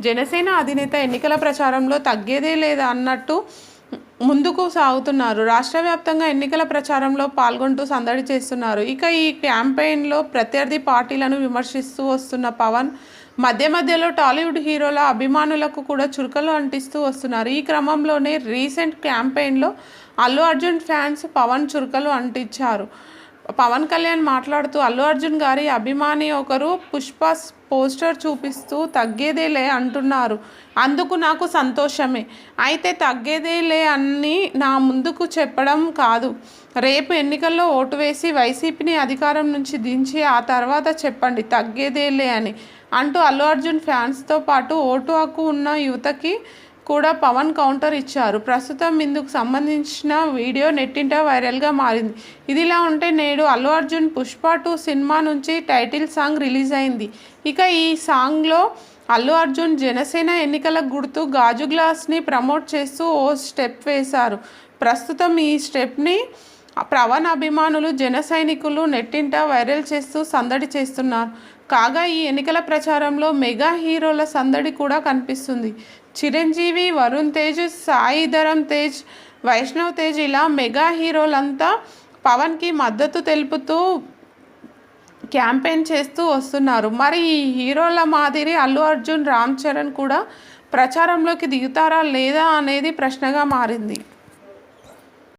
జనసేన అధినేత ఎన్నికల ప్రచారంలో తగ్గేదే లేదా అన్నట్టు ముందుకు సాగుతున్నారు. రాష్ట్ర వ్యాప్తంగా ఎన్నికల ప్రచారంలో పాల్గొంటూ సందడి చేస్తున్నారు. ఇక ఈ క్యాంపెయిన్లో ప్రత్యర్థి పార్టీలను విమర్శిస్తూ వస్తున్న పవన్ మధ్య మధ్యలో టాలీవుడ్ హీరోల అభిమానులకు కూడా చురుకలు అంటిస్తూ వస్తున్నారు. ఈ క్రమంలోనే రీసెంట్ క్యాంపెయిన్లో అల్లు అర్జున్ ఫ్యాన్స్ పవన్ చురుకలు అంటించారు. పవన్ కళ్యాణ్ మాట్లాడుతూ అల్లు అర్జున్ గారి అభిమాని ఒకరు పుష్ప పోస్టర్ చూపిస్తూ తగ్గేదేలే అంటున్నారు. అందుకు నాకు సంతోషమే. అయితే తగ్గేదేలే అని నా ముందుకు చెప్పడం కాదు, రేపు ఎన్నికల్లో ఓటు వేసి వైసీపీని అధికారం నుంచి దించి ఆ తర్వాత చెప్పండి తగ్గేదేలే అని అంటూ అల్లు అర్జున్ ఫ్యాన్స్తో పాటు ఓటు హక్కు ఉన్న యువతకి కూడా పవన్ కౌంటర్ ఇచ్చారు. ప్రస్తుతం ఇందుకు సంబంధించిన వీడియో నెట్టింట వైరల్గా మారింది. ఇదిలా ఉంటే నేడు అల్లు అర్జున్ పుష్ప 2 సినిమా నుంచి టైటిల్ సాంగ్ రిలీజ్ అయింది. ఇక ఈ సాంగ్లో అల్లు అర్జున్ జనసేన ఎన్నికల గుర్తు గాజు గ్లాస్ని ప్రమోట్ చేస్తూ ఓ స్టెప్ వేశారు. ప్రస్తుతం ఈ స్టెప్ని పవన్ అభిమానులు జన సైనికులు నెట్టింట వైరల్ చేస్తూ సందడి చేస్తున్నారు. కాగా ఈ ఎన్నికల ప్రచారంలో మెగా హీరోల సందడి కూడా కనిపిస్తుంది. చిరంజీవి, వరుణ్ తేజ్, సాయి ధరమ్ తేజ్, వైష్ణవ్ తేజ్ ఇలా మెగా హీరోలంతా పవన్కి మద్దతు తెలుపుతూ క్యాంపెయిన్ చేస్తూ వస్తున్నారు. మరి ఈ హీరోల మాదిరి అల్లు అర్జున్, రామ్ చరణ్ కూడా ప్రచారంలోకి దిగుతారా లేదా అనేది ప్రశ్నగా మారింది.